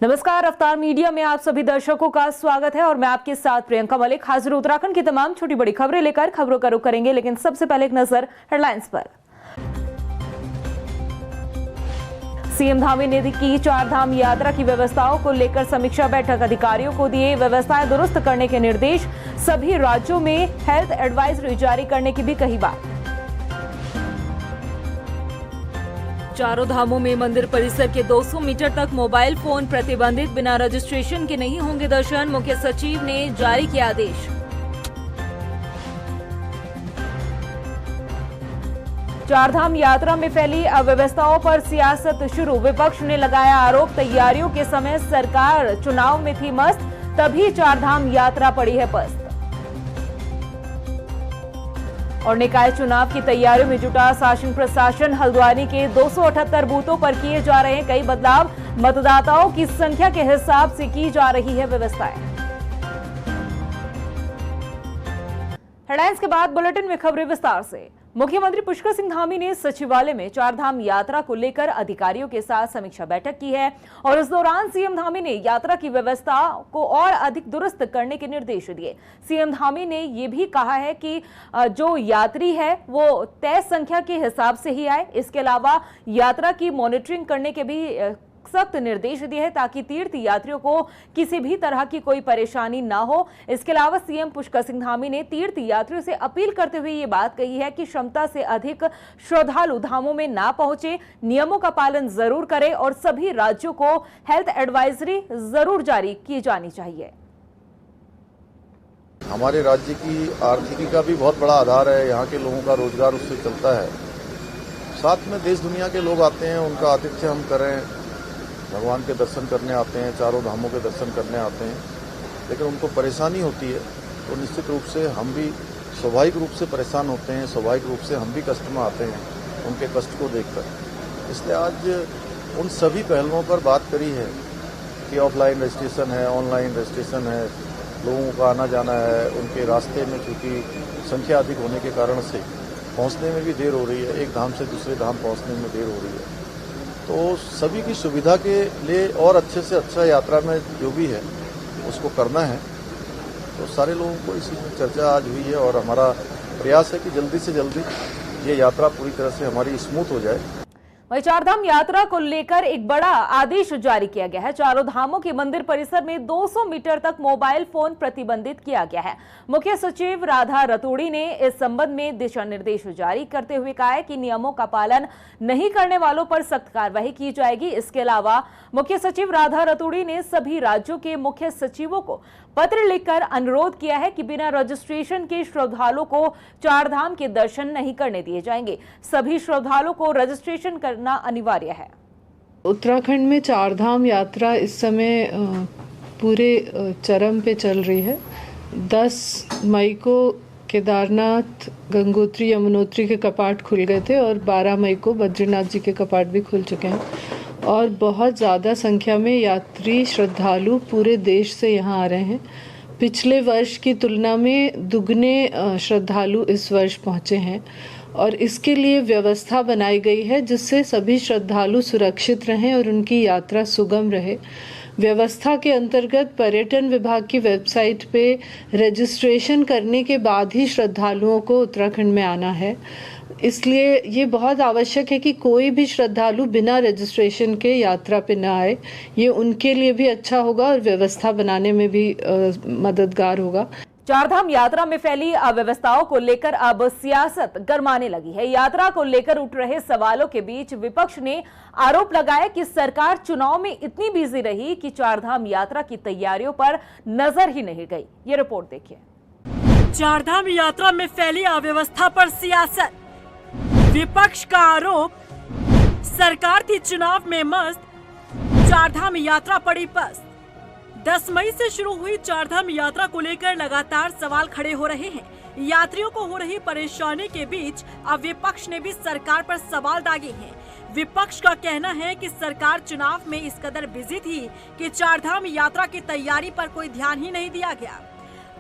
नमस्कार, अवतार मीडिया में आप सभी दर्शकों का स्वागत है और मैं आपके साथ प्रियंका मलिक हाजिर उत्तराखंड की तमाम छोटी बड़ी खबरें लेकर खबरों का रुख करेंगे। लेकिन सबसे पहले एक नजर हेडलाइंस पर। सीएम धामी ने की चारधाम यात्रा की व्यवस्थाओं को लेकर समीक्षा बैठक, अधिकारियों को दिए व्यवस्थाएं दुरुस्त करने के निर्देश, सभी राज्यों में हेल्थ एडवाइजरी जारी करने की भी कही बात। चारों धामों में मंदिर परिसर के 200 मीटर तक मोबाइल फोन प्रतिबंधित, बिना रजिस्ट्रेशन के नहीं होंगे दर्शन, मुख्य सचिव ने जारी किया आदेश। चारधाम यात्रा में फैली अव्यवस्थाओं पर सियासत शुरू, विपक्ष ने लगाया आरोप, तैयारियों के समय सरकार चुनाव में थी मस्त, तभी चारधाम यात्रा पड़ी है पस्त। और निकाय चुनाव की तैयारियों में जुटा शासन प्रशासन, हल्द्वानी के 278 बूथों पर किए जा रहे हैं कई बदलाव, मतदाताओं की संख्या के हिसाब से की जा रही है व्यवस्थाएं। हेडलाइंस के बाद बुलेटिन में खबरें विस्तार से। मुख्यमंत्री पुष्कर सिंह धामी ने सचिवालय में चारधाम यात्रा को लेकर अधिकारियों के साथ समीक्षा बैठक की है और इस दौरान सीएम धामी ने यात्रा की व्यवस्था को और अधिक दुरुस्त करने के निर्देश दिए। सीएम धामी ने यह भी कहा है कि जो यात्री है वो तय संख्या के हिसाब से ही आए। इसके अलावा यात्रा की मॉनिटरिंग करने के भी सख्त निर्देश दिए हैं ताकि तीर्थ यात्रियों को किसी भी तरह की कोई परेशानी ना हो। इसके अलावा सीएम पुष्कर सिंह धामी ने तीर्थ यात्रियों से अपील करते हुए ये बात कही है कि क्षमता से अधिक श्रद्धालु धामों में ना पहुंचे, नियमों का पालन जरूर करें और सभी राज्यों को हेल्थ एडवाइजरी जरूर जारी की जानी चाहिए। हमारे राज्य की आर्थिकी का भी बहुत बड़ा आधार है, यहाँ के लोगों का रोजगार उससे चलता है। साथ में देश दुनिया के लोग आते हैं, उनका आतिथ्य हम करें, भगवान के दर्शन करने आते हैं, चारों धामों के दर्शन करने आते हैं, लेकिन उनको परेशानी होती है तो निश्चित रूप से हम भी स्वाभाविक रूप से परेशान होते हैं, स्वाभाविक रूप से हम भी कष्ट में आते हैं उनके कष्ट को देखकर। इसलिए आज उन सभी पहलुओं पर बात करी है कि ऑफलाइन रजिस्ट्रेशन है, ऑनलाइन रजिस्ट्रेशन है, लोगों का आना जाना है, उनके रास्ते में चूँकि संख्या अधिक होने के कारण से पहुँचने में भी देर हो रही है, एक धाम से दूसरे धाम पहुँचने में देर हो रही है। तो सभी की सुविधा के लिए और अच्छे से अच्छा यात्रा में जो भी है उसको करना है। तो सारे लोगों को इसी में चर्चा आज हुई है और हमारा प्रयास है कि जल्दी से जल्दी ये यात्रा पूरी तरह से हमारी स्मूथ हो जाए। वहीं चारधाम यात्रा को लेकर एक बड़ा आदेश जारी किया गया है। चारों धामों के मंदिर परिसर में 200 मीटर तक मोबाइल फोन प्रतिबंधित किया गया है। मुख्य सचिव राधा रतूड़ी ने इस संबंध में दिशा निर्देश जारी करते हुए कहा है कि नियमों का पालन नहीं करने वालों पर सख्त कार्रवाई की जाएगी। इसके अलावा मुख्य सचिव राधा रतूड़ी ने सभी राज्यों के मुख्य सचिवों को पत्र लिखकर अनुरोध किया है कि बिना रजिस्ट्रेशन के श्रद्धालुओं को चारधाम के दर्शन नहीं करने दिए जाएंगे। सभी श्रद्धालुओं को रजिस्ट्रेशन करना अनिवार्य है। उत्तराखंड में चारधाम यात्रा इस समय पूरे चरम पे चल रही है। 10 मई को केदारनाथ, गंगोत्री, यमुनोत्री के कपाट खुल गए थे और 12 मई को बद्रीनाथ जी के कपाट भी खुल चुके हैं और बहुत ज़्यादा संख्या में यात्री श्रद्धालु पूरे देश से यहाँ आ रहे हैं। पिछले वर्ष की तुलना में दुगने श्रद्धालु इस वर्ष पहुँचे हैं और इसके लिए व्यवस्था बनाई गई है जिससे सभी श्रद्धालु सुरक्षित रहें और उनकी यात्रा सुगम रहे। व्यवस्था के अंतर्गत पर्यटन विभाग की वेबसाइट पे रजिस्ट्रेशन करने के बाद ही श्रद्धालुओं को उत्तराखंड में आना है। इसलिए ये बहुत आवश्यक है कि कोई भी श्रद्धालु बिना रजिस्ट्रेशन के यात्रा पे न आए। ये उनके लिए भी अच्छा होगा और व्यवस्था बनाने में भी मददगार होगा। चारधाम यात्रा में फैली अव्यवस्थाओं को लेकर अब सियासत गरमाने लगी है। यात्रा को लेकर उठ रहे सवालों के बीच विपक्ष ने आरोप लगाया कि सरकार चुनाव में इतनी बिजी रही कि चारधाम यात्रा की तैयारियों पर नजर ही नहीं गई। ये रिपोर्ट देखिए। चारधाम यात्रा में फैली अव्यवस्था पर सियासत, विपक्ष का आरोप, सरकार थी चुनाव में मस्त, चारधाम यात्रा पड़ी पस्त। 10 मई से शुरू हुई चारधाम यात्रा को लेकर लगातार सवाल खड़े हो रहे हैं। यात्रियों को हो रही परेशानी के बीच अब विपक्ष ने भी सरकार पर सवाल दागे हैं। विपक्ष का कहना है कि सरकार चुनाव में इस कदर बिजी थी कि चारधाम यात्रा की तैयारी पर कोई ध्यान ही नहीं दिया गया।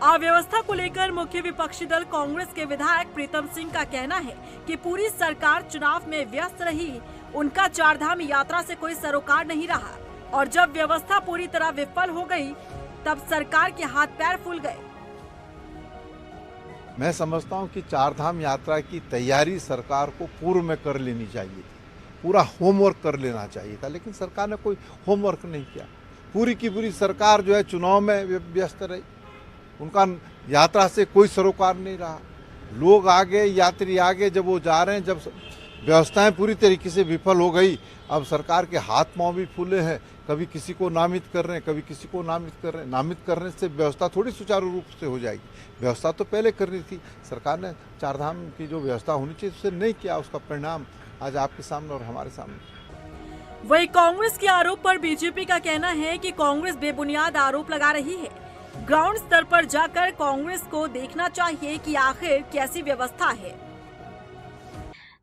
अव्यवस्था को लेकर मुख्य विपक्षी दल कांग्रेस के विधायक प्रीतम सिंह का कहना है कि पूरी सरकार चुनाव में व्यस्त रही, उनका चारधाम यात्रा से कोई सरोकार नहीं रहा और जब व्यवस्था पूरी तरह विफल हो गई तब सरकार के हाथ पैर फूल गए। मैं समझता हूं कि चारधाम यात्रा की तैयारी सरकार को पूर्व में कर लेनी चाहिए थी, पूरा होमवर्क कर लेना चाहिए था, लेकिन सरकार ने कोई होमवर्क नहीं किया। पूरी की पूरी सरकार जो है चुनाव में व्यस्त रही, उनका यात्रा से कोई सरोकार नहीं रहा। लोग आगे, यात्री आगे, जब वो जा रहे हैं, जब व्यवस्थाएं पूरी तरीके से विफल हो गई, अब सरकार के हाथ पांव भी फूले हैं, कभी किसी को नामित कर रहे हैं, कभी किसी को नामित कर रहे हैं। नामित करने से व्यवस्था थोड़ी सुचारू रूप से हो जाएगी, व्यवस्था तो पहले करनी थी। सरकार ने चारधाम की जो व्यवस्था होनी चाहिए उसे नहीं किया, उसका परिणाम आज आपके सामने और हमारे सामने। वही कांग्रेस के आरोप पर बीजेपी का कहना है कि कांग्रेस बेबुनियाद आरोप लगा रही है। ग्राउंड स्तर पर जाकर कांग्रेस को देखना चाहिए कि आखिर कैसी व्यवस्था है।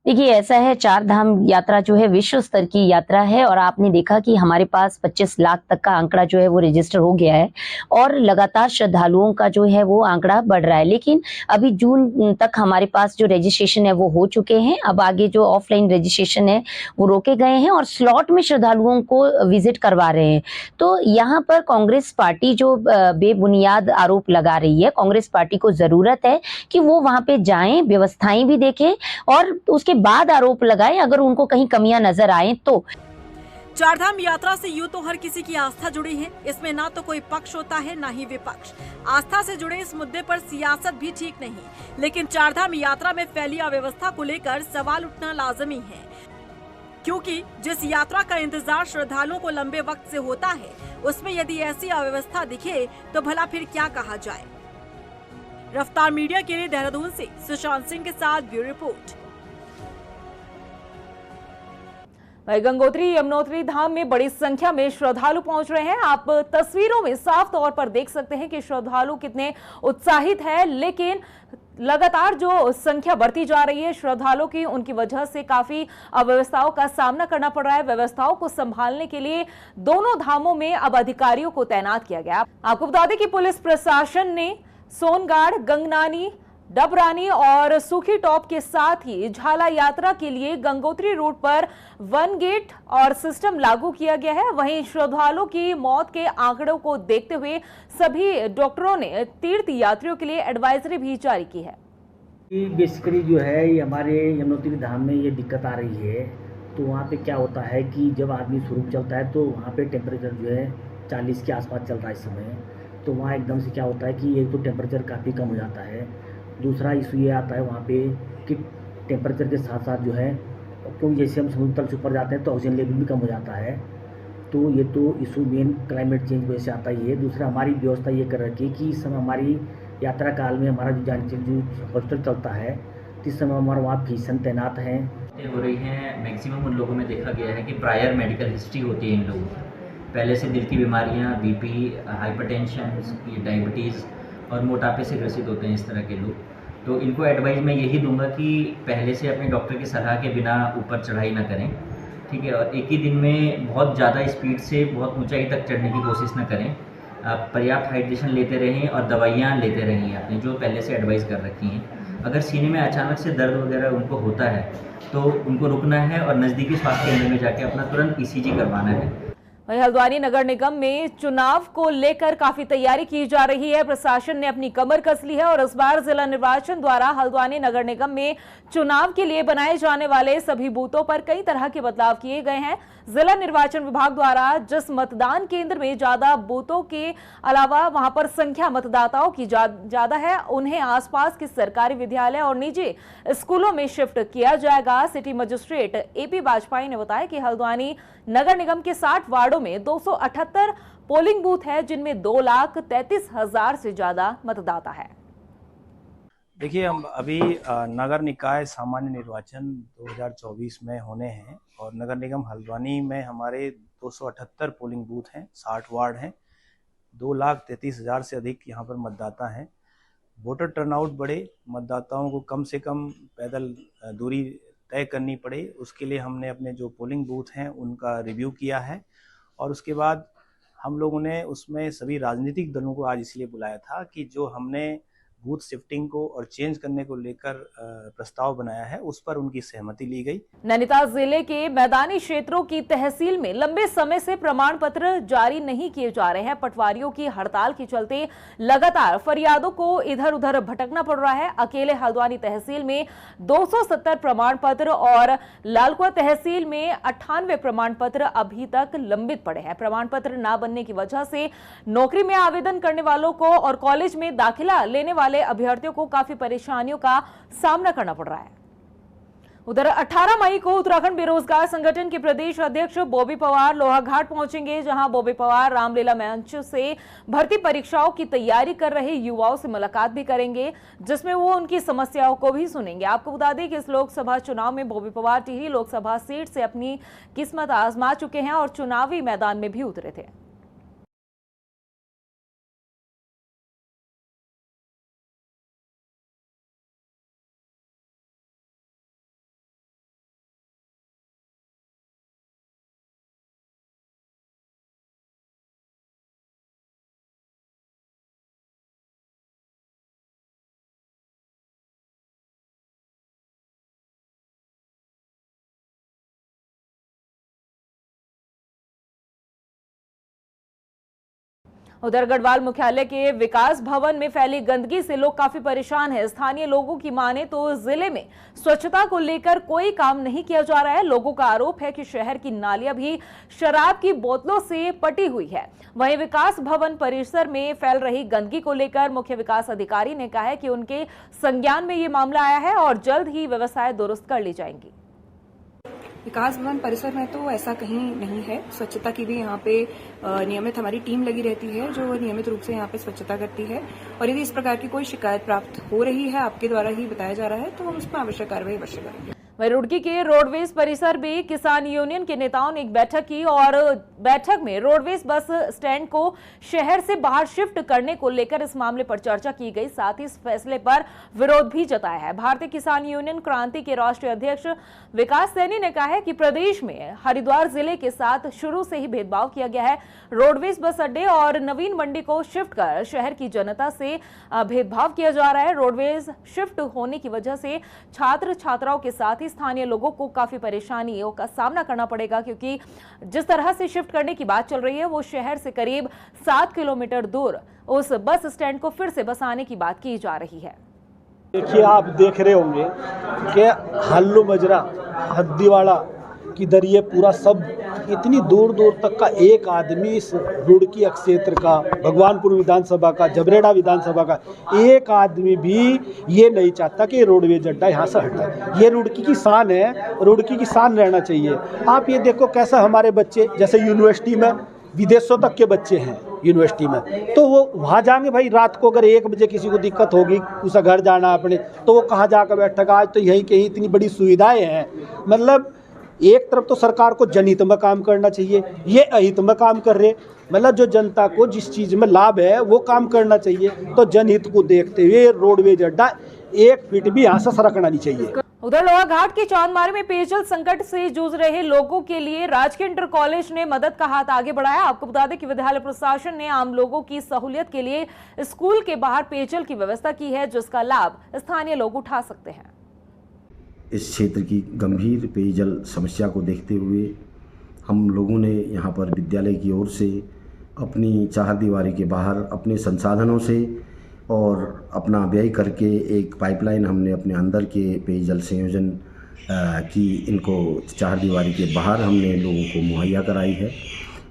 देखिए, ऐसा है, चार धाम यात्रा जो है विश्व स्तर की यात्रा है और आपने देखा कि हमारे पास 25 लाख तक का आंकड़ा जो है वो रजिस्टर हो गया है और लगातार श्रद्धालुओं का जो है वो आंकड़ा बढ़ रहा है। लेकिन अभी जून तक हमारे पास जो रजिस्ट्रेशन है वो हो चुके हैं। अब आगे जो ऑफलाइन रजिस्ट्रेशन है वो रोके गए हैं और स्लॉट में श्रद्धालुओं को विजिट करवा रहे हैं। तो यहाँ पर कांग्रेस पार्टी जो बेबुनियाद आरोप लगा रही है, कांग्रेस पार्टी को जरूरत है कि वो वहां पे जाएं, व्यवस्थाएं भी देखें और उसके बाद आरोप लगाएं अगर उनको कहीं कमियां नजर आए तो। चारधाम यात्रा से यूं तो हर किसी की आस्था जुड़ी है, इसमें ना तो कोई पक्ष होता है ना ही विपक्ष। आस्था से जुड़े इस मुद्दे पर सियासत भी ठीक नहीं, लेकिन चारधाम यात्रा में फैली अव्यवस्था को लेकर सवाल उठना लाजमी है, क्योंकि जिस यात्रा का इंतजार श्रद्धालुओं को लंबे वक्त से होता है उसमें यदि ऐसी अव्यवस्था दिखे तो भला फिर क्या कहा जाए। रफ्तार मीडिया के लिए देहरादून से सुशांत सिंह के साथ ब्यूरो रिपोर्ट। गंगोत्री यमुनोत्री धाम में बड़ी संख्या में श्रद्धालु पहुंच रहे हैं। आप तस्वीरों में साफ तौर पर देख सकते हैं कि श्रद्धालु कितने उत्साहित है, लेकिन लगातार जो संख्या बढ़ती जा रही है श्रद्धालुओं की, उनकी वजह से काफी अव्यवस्थाओं का सामना करना पड़ रहा है। व्यवस्थाओं को संभालने के लिए दोनों धामों में अब अधिकारियों को तैनात किया गया। आपको बता दें कि पुलिस प्रशासन ने सोनगाड़, गंगनानी, डबरानी और सूखी टॉप के साथ ही झाला यात्रा के लिए गंगोत्री रूट पर 1 गेट और सिस्टम लागू किया गया है। वहीं श्रद्धालुओं की मौत के आंकड़ों को देखते हुए सभी डॉक्टरों ने तीर्थ यात्रियों के लिए एडवाइजरी भी जारी की है। बेसिकली जो है ये हमारे यमुनोत्री धाम में ये दिक्कत आ रही है। तो वहाँ पे क्या होता है कि जब आदमी स्वरूप चलता है तो वहाँ पे टेम्परेचर जो है 40 के आसपास चल रहा है इस समय। तो वहाँ एकदम से क्या होता है कि एक तो टेम्परेचर काफ़ी कम हो जाता है, दूसरा इशू ये आता है वहाँ पे कि टेम्परेचर के साथ साथ जो है, क्योंकि जैसे हम समुद्र तल से ऊपर जाते हैं तो ऑक्सीजन लेवल भी कम हो जाता है। तो ये तो इशू मेन क्लाइमेट चेंज वजह से आता ही है। दूसरा हमारी व्यवस्था ये कर रखी है कि इस समय हमारी यात्रा काल में हमारा जो हॉस्पिटल चलता है, इस समय हमारा वहाँ फिजिशियन तैनात हैं। हो रही हैं, मैक्सिमम उन लोगों में देखा गया है कि प्रायर मेडिकल हिस्ट्री होती है इन लोगों की, पहले से दिल की बीमारियाँ, बीपी, हाइपरटेंशन, डायबिटीज़ और मोटापे से ग्रसित होते हैं इस तरह के लोग। तो इनको एडवाइस मैं यही दूंगा कि पहले से अपने डॉक्टर की सलाह के बिना ऊपर चढ़ाई ना करें, ठीक है। और एक ही दिन में बहुत ज़्यादा स्पीड से बहुत ऊंचाई तक चढ़ने की कोशिश ना करें। आप पर्याप्त हाइड्रेशन लेते रहें और दवाइयाँ लेते रहें आपने जो पहले से एडवाइस कर रखी हैं। अगर सीने में अचानक से दर्द वगैरह उनको होता है तो उनको रुकना है और नज़दीकी स्वास्थ्य केंद्र में जाके अपना तुरंत ECG करवाना है। वहीं हल्द्वानी नगर निगम में चुनाव को लेकर काफी तैयारी की जा रही है। प्रशासन ने अपनी कमर कस ली है और इस बार जिला निर्वाचन द्वारा हल्द्वानी नगर निगम में चुनाव के लिए बनाए जाने वाले सभी बूथों पर कई तरह के बदलाव किए गए हैं। जिला निर्वाचन विभाग द्वारा जिस मतदान केंद्र में ज्यादा बूथों के अलावा वहां पर संख्या मतदाताओं की ज्यादा है, उन्हें आसपास के सरकारी विद्यालय और निजी स्कूलों में शिफ्ट किया जाएगा। सिटी मजिस्ट्रेट AP वाजपेयी ने बताया कि हल्द्वानी नगर निगम के 60 वार्डों में 278 पोलिंग बूथ है, जिनमें 2,33,000 से ज्यादा मतदाता है। देखिए, हम अभी नगर निकाय सामान्य निर्वाचन 2024 में होने हैं और नगर निगम हल्द्वानी में हमारे 278 पोलिंग बूथ हैं, 60 वार्ड हैं, 2,33,000 से अधिक यहाँ पर मतदाता हैं। वोटर टर्नआउट बढ़े, मतदाताओं को कम से कम पैदल दूरी तय करनी पड़े, उसके लिए हमने अपने जो पोलिंग बूथ हैं उनका रिव्यू किया है। और उसके बाद हम लोगों ने उसमें सभी राजनीतिक दलों को आज इसलिए बुलाया था कि जो हमने बूथ शिफ्टिंग को और चेंज करने को लेकर प्रस्ताव बनाया है, उस पर उनकी सहमति ली गई। नैनीताल जिले के मैदानी क्षेत्रों की तहसील में लंबे समय से प्रमाण पत्र जारी नहीं किए जा रहे हैं। पटवारियों की हड़ताल के चलते लगातार फरियादों को इधर उधर भटकना पड़ रहा है। अकेले हल्द्वानी तहसील में 270 प्रमाण पत्र और लालकुआ तहसील में 98 प्रमाण पत्र अभी तक लंबित पड़े हैं। प्रमाण पत्र न बनने की वजह से नौकरी में आवेदन करने वालों को और कॉलेज में दाखिला लेने वाले अभ्यर्थियों को काफी परेशानियों का सामना करना पड़ रहा है। उधर 18 मई को उत्तराखंड बेरोजगार संगठन के प्रदेश अध्यक्ष बॉबी पवार लोहाघाट पहुंचेंगे, जहां बॉबी पवार रामलीला मंच से भर्ती परीक्षाओं की तैयारी कर रहे युवाओं से मुलाकात भी करेंगे, जिसमें वो उनकी समस्याओं को भी सुनेंगे। आपको बता दें कि इस लोकसभा चुनाव में बॉबी पवार टिहरी लोकसभा सीट से अपनी किस्मत आजमा चुके हैं और चुनावी मैदान में भी उतरे थे। उधर गढ़वाल मुख्यालय के विकास भवन में फैली गंदगी से लोग काफी परेशान हैं। स्थानीय लोगों की माने तो जिले में स्वच्छता को लेकर कोई काम नहीं किया जा रहा है। लोगों का आरोप है कि शहर की नालियां भी शराब की बोतलों से पटी हुई है। वहीं विकास भवन परिसर में फैल रही गंदगी को लेकर मुख्य विकास अधिकारी ने कहा है कि उनके संज्ञान में ये मामला आया है और जल्द ही व्यवस्थाएं दुरुस्त कर ली जाएंगी। विकास भवन परिसर में तो ऐसा कहीं नहीं है। स्वच्छता की भी यहाँ पे नियमित हमारी टीम लगी रहती है जो नियमित रूप से यहाँ पे स्वच्छता करती है, और यदि इस प्रकार की कोई शिकायत प्राप्त हो रही है, आपके द्वारा ही बताया जा रहा है, तो हम उसमें आवश्यक कार्रवाई अवश्य करेंगे। वहीं रुड़की के रोडवेज परिसर में किसान यूनियन के नेताओं ने एक बैठक की और बैठक में रोडवेज बस स्टैंड को शहर से बाहर शिफ्ट करने को लेकर इस मामले पर चर्चा की गई। साथ ही इस फैसले पर विरोध भी जताया है। भारतीय किसान यूनियन क्रांति के राष्ट्रीय अध्यक्ष विकास सैनी ने कहा है कि प्रदेश में हरिद्वार जिले के साथ शुरू से ही भेदभाव किया गया है। रोडवेज बस अड्डे और नवीन मंडी को शिफ्ट कर शहर की जनता से भेदभाव किया जा रहा है। रोडवेज शिफ्ट होने की वजह से छात्र छात्राओं के साथ ही स्थानीय लोगों को काफी परेशानियों का सामना करना पड़ेगा, क्योंकि जिस तरह से शिफ्ट करने की बात चल रही है वो शहर से करीब 7 किलोमीटर दूर उस बस स्टैंड को फिर से बसाने की बात की जा रही है। देखिए, आप देख रहे होंगे कि हल्लू मजरा हद्दीवाड़ा किधर ये पूरा सब इतनी दूर दूर तक का एक आदमी इस रुड़की क्षेत्र का, भगवानपुर विधानसभा का, जबरेड़ा विधानसभा का एक आदमी भी ये नहीं चाहता कि रोडवेज अड्डा यहाँ से हटे। ये रुड़की की शान है, रुड़की की शान रहना चाहिए। आप ये देखो कैसा हमारे बच्चे, जैसे यूनिवर्सिटी में विदेशों तक के बच्चे हैं यूनिवर्सिटी में, तो वो वहाँ जाएंगे भाई। रात को अगर 1 बजे किसी को दिक्कत होगी, उसे घर जाना अपने, तो वो कहाँ जाकर बैठेगा। आज तो यही कहीं इतनी बड़ी सुविधाएं हैं। मतलब एक तरफ तो सरकार को जनहित में काम करना चाहिए, ये अहित में काम कर रहे। मतलब जो जनता को जिस चीज़ में लाभ है वो काम करना चाहिए। तो जनहित को देखते हुए रोडवेज अड्डा 1 फीट भी यहाँ से सरकना नहीं चाहिए। उधर लोहाघाट के चांदमारी में पेयजल संकट से जूझ रहे लोगों के लिए राजकीय इंटर कॉलेज ने मदद का हाथ आगे बढ़ाया। आपको बता दें कि विद्यालय प्रशासन ने आम लोगों की सहूलियत के लिए स्कूल के बाहर पेयजल की व्यवस्था की है, जिसका लाभ स्थानीय लोग उठा सकते हैं। इस क्षेत्र की गंभीर पेयजल समस्या को देखते हुए हम लोगों ने यहाँ पर विद्यालय की ओर से अपनी चारदीवारी के बाहर अपने संसाधनों से और अपना व्यय करके एक पाइपलाइन हमने अपने अंदर के पेयजल संयोजन की इनको चारदीवारी के बाहर हमने लोगों को मुहैया कराई है,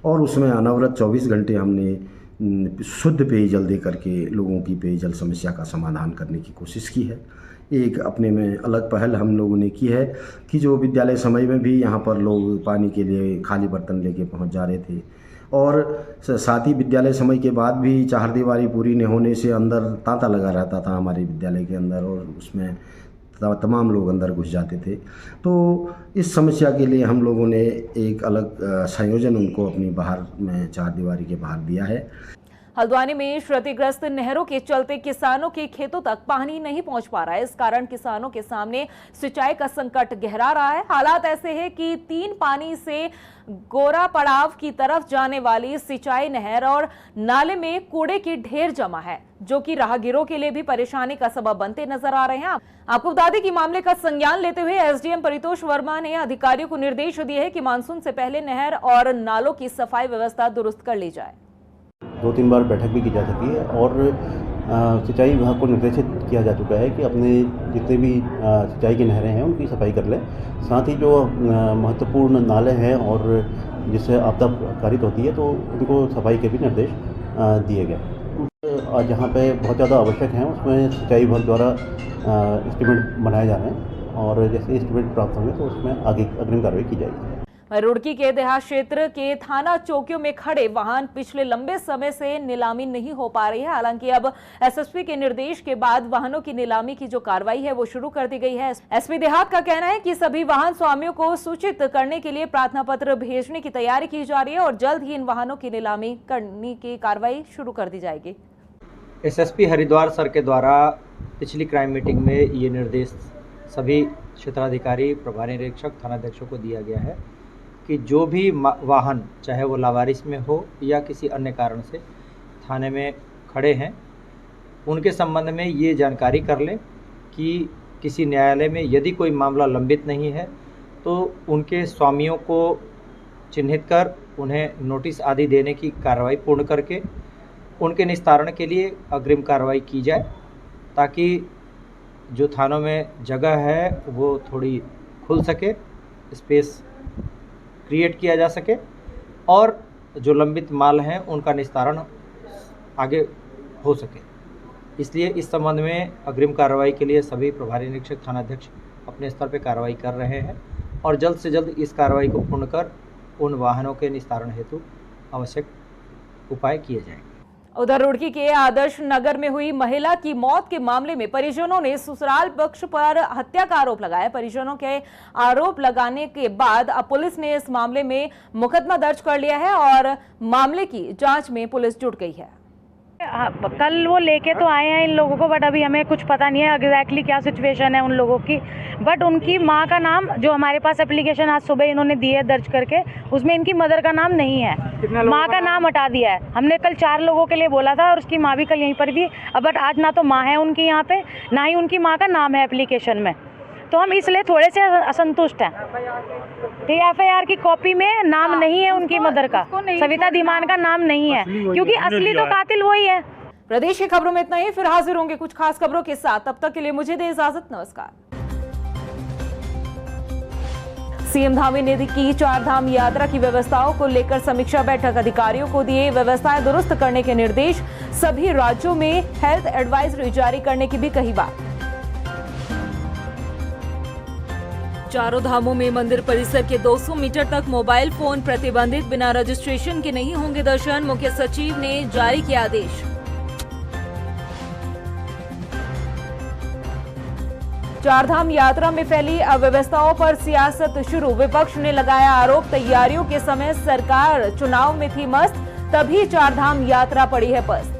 और उसमें अनवरत 24 घंटे हमने शुद्ध पेयजल दे करके लोगों की पेयजल समस्या का समाधान करने की कोशिश की है। एक अपने में अलग पहल हम लोगों ने की है कि जो विद्यालय समय में भी यहाँ पर लोग पानी के लिए खाली बर्तन लेके पहुँच जा रहे थे, और साथ ही विद्यालय समय के बाद भी चारदीवारी पूरी न होने से अंदर तांता लगा रहता था हमारे विद्यालय के अंदर, और उसमें तमाम लोग अंदर घुस जाते थे। तो इस समस्या के लिए हम लोगों ने एक अलग संयोजन उनको अपनी बाहर में चारदीवारी के बाहर दिया है। हल्द्वानी में क्षतिग्रस्त नहरों के चलते किसानों के खेतों तक पानी नहीं पहुंच पा रहा है। इस कारण किसानों के सामने सिंचाई का संकट गहरा रहा है। हालात ऐसे हैं कि 3 पानी से गोरा पड़ाव की तरफ जाने वाली सिंचाई नहर और नाले में कूड़े की ढेर जमा है, जो कि राहगीरों के लिए भी परेशानी का सबब बनते नजर आ रहे हैं। आपको बता दें कि मामले का संज्ञान लेते हुए एसडीएम परितोष वर्मा ने अधिकारियों को निर्देश दिए हैं कि मानसून से पहले नहर और नालों की सफाई व्यवस्था दुरुस्त कर ली जाए। 2-3 बार बैठक भी की जा चुकी है और सिंचाई विभाग को निर्देशित किया जा चुका है कि अपने जितने भी सिंचाई की नहरें हैं उनकी सफाई कर लें। साथ ही जो महत्वपूर्ण नाले हैं और जिससे आपदा कारित होती है तो उनको सफाई के भी निर्देश दिए गए। जहाँ पे बहुत ज़्यादा आवश्यक हैं उसमें सिंचाई विभाग द्वारा एस्टीमेट बनाए जा रहे हैं और जैसे एस्टीमेट प्राप्त होंगे तो उसमें आगे अग्रिम कार्रवाई की जाएगी। रुड़की के देहात क्षेत्र के थाना चौकियों में खड़े वाहन पिछले लंबे समय से नीलामी नहीं हो पा रही है। हालांकि अब एसएसपी के निर्देश के बाद वाहनों की नीलामी की जो कार्रवाई है वो शुरू कर दी गई है। एसपी देहात का कहना है कि सभी वाहन स्वामियों को सूचित करने के लिए प्रार्थना पत्र भेजने की तैयारी की जा रही है और जल्द ही इन वाहनों की नीलामी करने की कार्रवाई शुरू कर दी जाएगी। एसएसपी हरिद्वार सर के द्वारा पिछली क्राइम मीटिंग में ये निर्देश सभी क्षेत्राधिकारी, प्रभारी निरीक्षक, थानाध्यक्षों को दिया गया है कि जो भी वाहन चाहे वो लावारिस में हो या किसी अन्य कारण से थाने में खड़े हैं उनके संबंध में ये जानकारी कर लें कि किसी न्यायालय में यदि कोई मामला लंबित नहीं है तो उनके स्वामियों को चिन्हित कर उन्हें नोटिस आदि देने की कार्रवाई पूर्ण करके उनके निस्तारण के लिए अग्रिम कार्रवाई की जाए, ताकि जो थानों में जगह है वो थोड़ी खुल सके, स्पेस क्रिएट किया जा सके और जो लंबित माल हैं उनका निस्तारण आगे हो सके। इसलिए इस संबंध में अग्रिम कार्रवाई के लिए सभी प्रभारी निरीक्षक, थानाध्यक्ष अपने स्तर पर कार्रवाई कर रहे हैं और जल्द से जल्द इस कार्रवाई को पूर्ण कर उन वाहनों के निस्तारण हेतु आवश्यक उपाय किए जाएंगे। उधर रुड़की के आदर्श नगर में हुई महिला की मौत के मामले में परिजनों ने ससुराल पक्ष पर हत्या का आरोप लगाया। परिजनों के आरोप लगाने के बाद अब पुलिस ने इस मामले में मुकदमा दर्ज कर लिया है और मामले की जांच में पुलिस जुट गई है। कल वो लेके तो आए हैं इन लोगों को, बट अभी हमें कुछ पता नहीं है एग्जैक्टली क्या सिचुएशन है उन लोगों की। बट उनकी माँ का नाम जो हमारे पास एप्लीकेशन आज सुबह इन्होंने दी है दर्ज करके, उसमें इनकी मदर का नाम नहीं है, माँ का नाम हटा दिया है। हमने कल 4 लोगों के लिए बोला था और उसकी माँ भी कल यहीं पर थी, बट आज ना तो माँ है उनकी यहाँ पे, ना ही उनकी माँ का नाम है एप्लीकेशन में, तो हम इसलिए थोड़े से असंतुष्ट हैं। एफआईआर की कॉपी में नाम नहीं है उनकी मदर का, सविता धीमान का नाम नहीं है, क्योंकि असली तो कातिल वही है। प्रदेश की खबरों में इतना ही, फिर हाजिर होंगे कुछ खास खबरों के साथ। तब तक के लिए मुझे दे इजाजत, नमस्कार। सीएम धामी ने की 4 धाम यात्रा की व्यवस्थाओं को लेकर समीक्षा बैठक, अधिकारियों को दिए व्यवस्थाएं दुरुस्त करने के निर्देश। सभी राज्यों में हेल्थ एडवाइजरी जारी करने की भी कही बात। चारों धामों में मंदिर परिसर के 200 मीटर तक मोबाइल फोन प्रतिबंधित, बिना रजिस्ट्रेशन के नहीं होंगे दर्शन, मुख्य सचिव ने जारी किया आदेश। 4 धाम यात्रा में फैली अव्यवस्थाओं पर सियासत शुरू, विपक्ष ने लगाया आरोप, तैयारियों के समय सरकार चुनाव में थी मस्त, तभी 4 धाम यात्रा पड़ी है पस्त।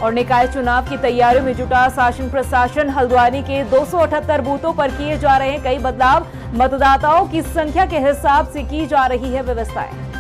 और निकाय चुनाव की तैयारियों में जुटा शासन प्रशासन, हल्द्वानी के 278 बूथों पर किए जा रहे हैं कई बदलाव, मतदाताओं की संख्या के हिसाब से की जा रही है व्यवस्थाएं।